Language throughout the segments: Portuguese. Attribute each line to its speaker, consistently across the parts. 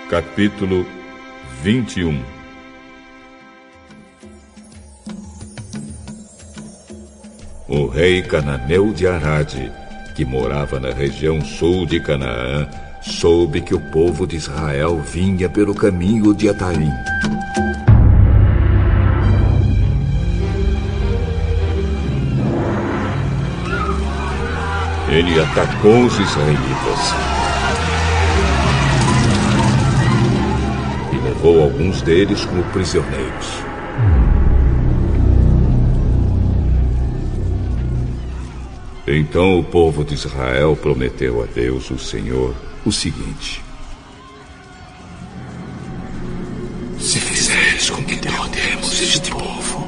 Speaker 1: Capítulo 21. O rei cananeu de Arade, que morava na região sul de Canaã, soube que o povo de Israel vinha pelo caminho de Atarim. Ele atacou os israelitas e levou alguns deles como prisioneiros. Então o povo de Israel prometeu a Deus, o Senhor, o seguinte:
Speaker 2: se fizeres com que derrotemos este povo,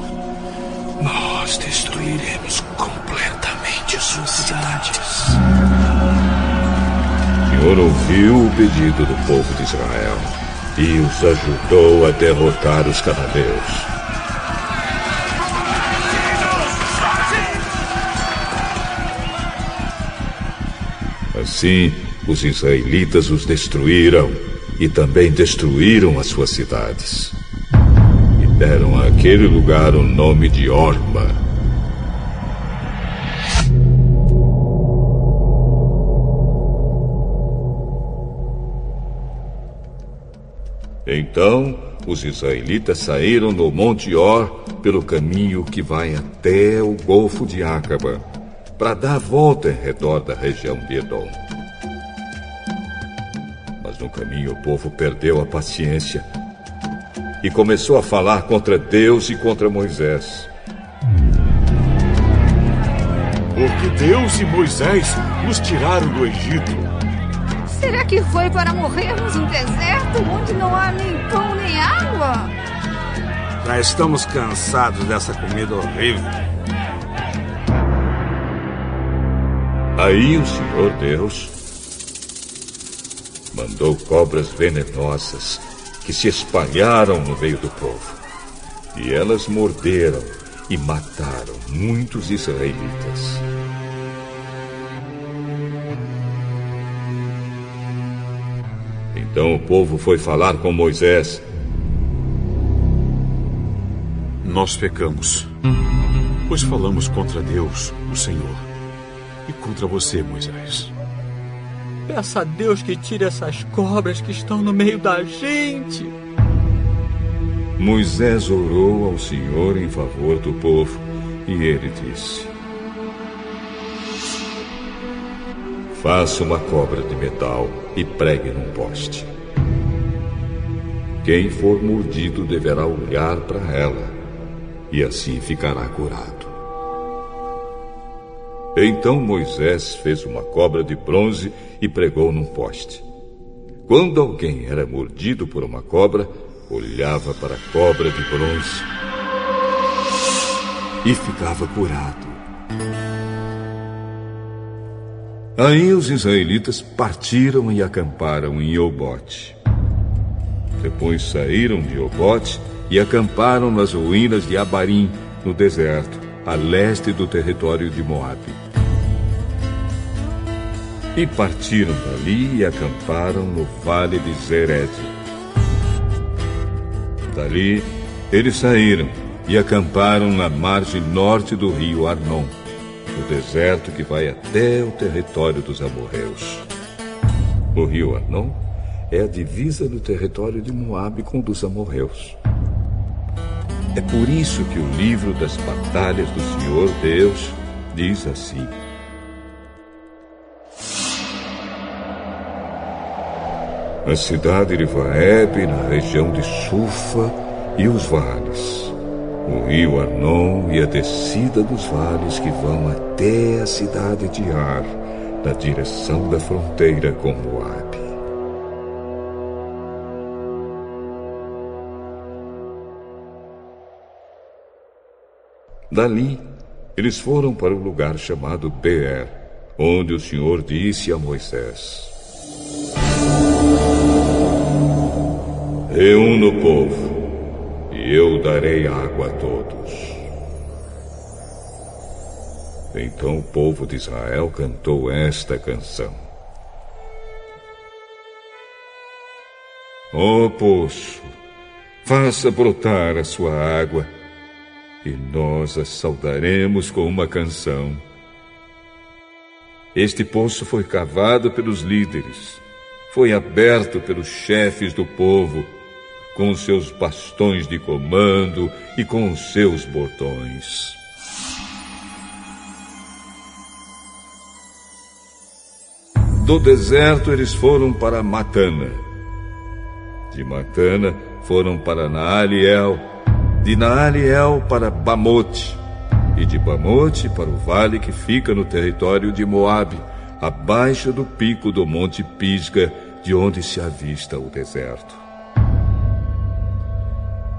Speaker 2: nós destruiremos completamente suas cidades.
Speaker 1: O Senhor ouviu o pedido do povo de Israel e os ajudou a derrotar os cananeus. Assim, os israelitas os destruíram e também destruíram as suas cidades. E deram àquele lugar o nome de Orma. Então, os israelitas saíram do Monte Or pelo caminho que vai até o Golfo de Acaba, para dar a volta em redor da região de Edom. Mas no caminho o povo perdeu a paciência e começou a falar contra Deus e contra Moisés.
Speaker 3: Porque Deus e Moisés nos tiraram do Egito.
Speaker 4: Será que foi para morrermos no deserto, onde não há nem pão nem água?
Speaker 5: Já estamos cansados dessa comida horrível.
Speaker 1: Aí o Senhor Deus mandou cobras venenosas que se espalharam no meio do povo. E elas morderam e mataram muitos israelitas. Então o povo foi falar com Moisés.
Speaker 3: Nós pecamos, pois falamos contra Deus, o Senhor, e contra você, Moisés.
Speaker 6: Peça a Deus que tire essas cobras que estão no meio da gente.
Speaker 1: Moisés orou ao Senhor em favor do povo e ele disse: faça uma cobra de metal e pregue num poste. Quem for mordido deverá olhar para ela e assim ficará curado. Então Moisés fez uma cobra de bronze e pregou num poste. Quando alguém era mordido por uma cobra, olhava para a cobra de bronze e ficava curado. Aí os israelitas partiram e acamparam em Obote. Depois saíram de Obote e acamparam nas ruínas de Abarim, no deserto, a leste do território de Moabe. E partiram dali e acamparam no vale de Zered. Dali, eles saíram e acamparam na margem norte do rio Arnon, no deserto que vai até o território dos amorreus. O rio Arnon é a divisa do território de Moabe com o dos amorreus. É por isso que o livro das batalhas do Senhor Deus diz assim: a cidade de Vaeb, na região de Sufa, e os vales, o rio Arnon e a descida dos vales que vão até a cidade de Ar, na direção da fronteira com Moabe. Dali, eles foram para o lugar chamado Beer, onde o Senhor disse a Moisés: reúna o povo, e eu darei água a todos. Então o povo de Israel cantou esta canção: Ó poço, faça brotar a sua água, e nós a saudaremos com uma canção. Este poço foi cavado pelos líderes, foi aberto pelos chefes do povo, com os seus bastões de comando e com os seus bordões. Do deserto eles foram para Matana. De Matana foram para Naaliel, de Naaliel para Bamote, e de Bamote para o vale que fica no território de Moabe, abaixo do pico do monte Pisga, de onde se avista o deserto.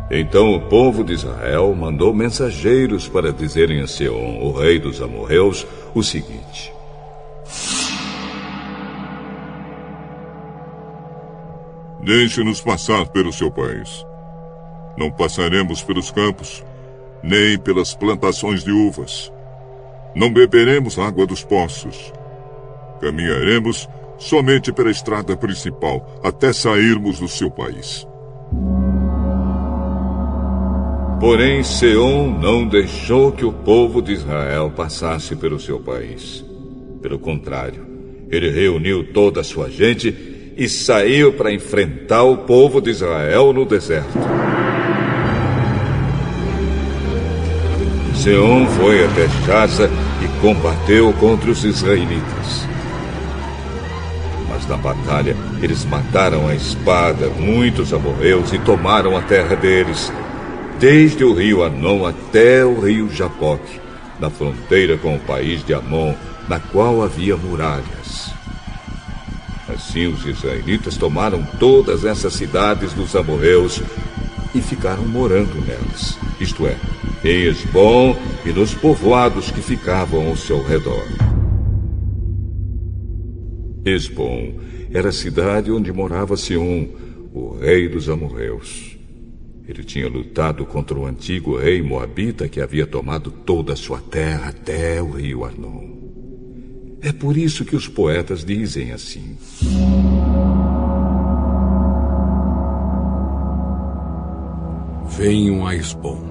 Speaker 1: Então o povo de Israel mandou mensageiros para dizerem a Seom, o rei dos amorreus, o seguinte:
Speaker 7: Deixe-nos passar pelo seu país. Não passaremos pelos campos, nem pelas plantações de uvas. Não beberemos água dos poços. Caminharemos somente pela estrada principal, até sairmos do seu país.
Speaker 1: Porém, Seom não deixou que o povo de Israel passasse pelo seu país. Pelo contrário, ele reuniu toda a sua gente e saiu para enfrentar o povo de Israel no deserto. Seom foi até Jaza e combateu contra os israelitas. Mas na batalha, eles mataram à espada muitos amorreus e tomaram a terra deles, desde o rio Arnon até o rio Jaboque, na fronteira com o país de Amon, na qual havia muralhas. Assim os israelitas tomaram todas essas cidades dos amorreus e ficaram morando nelas, isto é, em Hesbom e nos povoados que ficavam ao seu redor. Hesbom era a cidade onde morava Seom, o rei dos amorreus. Ele tinha lutado contra o antigo rei moabita que havia tomado toda a sua terra até o rio Arnon. É por isso que os poetas dizem assim:
Speaker 2: Venham a Hesbom,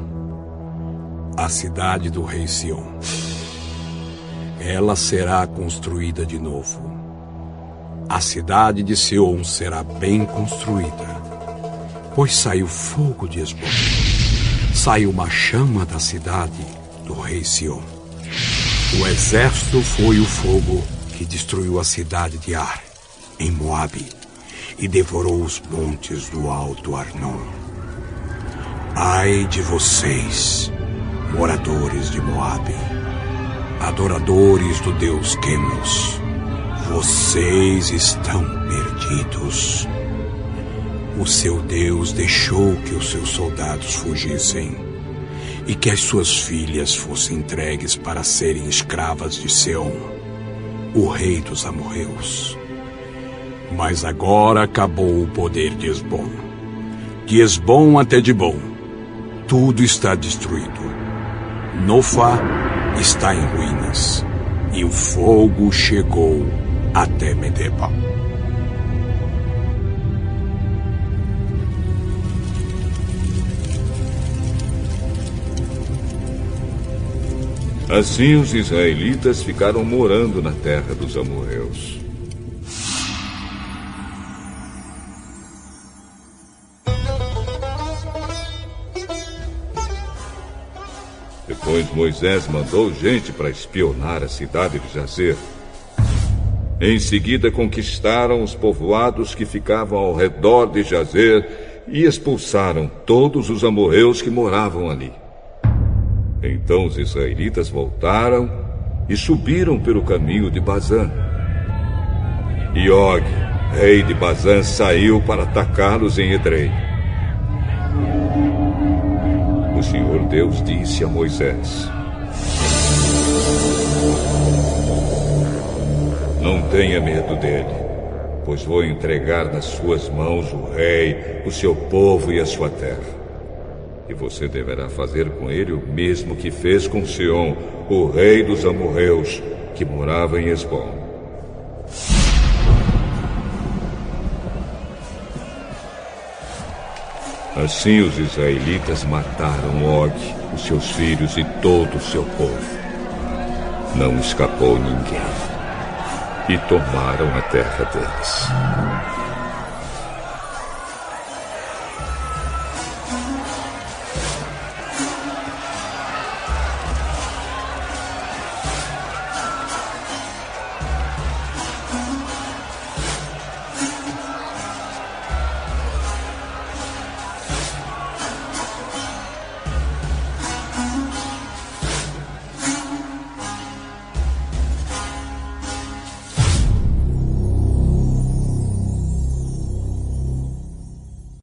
Speaker 2: a cidade do rei Seom. Ela será construída de novo. A cidade de Seom será bem construída, pois saiu fogo de Hesbom. Saiu uma chama da cidade do rei Seom. O exército foi o fogo que destruiu a cidade de Ar, em Moabe, e devorou os montes do alto Arnon. Ai de vocês, moradores de Moabe, adoradores do deus Quemos, vocês estão perdidos. O seu Deus deixou que os seus soldados fugissem e que as suas filhas fossem entregues para serem escravas de Seom, o rei dos amorreus. Mas agora acabou o poder de Hesbom. De Hesbom até Dibom, tudo está destruído. Nofá está em ruínas e o fogo chegou até Medeba.
Speaker 1: Assim os israelitas ficaram morando na terra dos amorreus. Depois Moisés mandou gente para espionar a cidade de Jazer. Em seguida conquistaram os povoados que ficavam ao redor de Jazer e expulsaram todos os amorreus que moravam ali. Então os israelitas voltaram e subiram pelo caminho de Bazã. E Og, rei de Bazã, saiu para atacá-los em Edrei. O Senhor Deus disse a Moisés: Não tenha medo dele, pois vou entregar nas suas mãos o rei, o seu povo e a sua terra. E você deverá fazer com ele o mesmo que fez com Seom, o rei dos amorreus, que morava em Hesbom. Assim os israelitas mataram Og, os seus filhos e todo o seu povo. Não escapou ninguém. E tomaram a terra deles.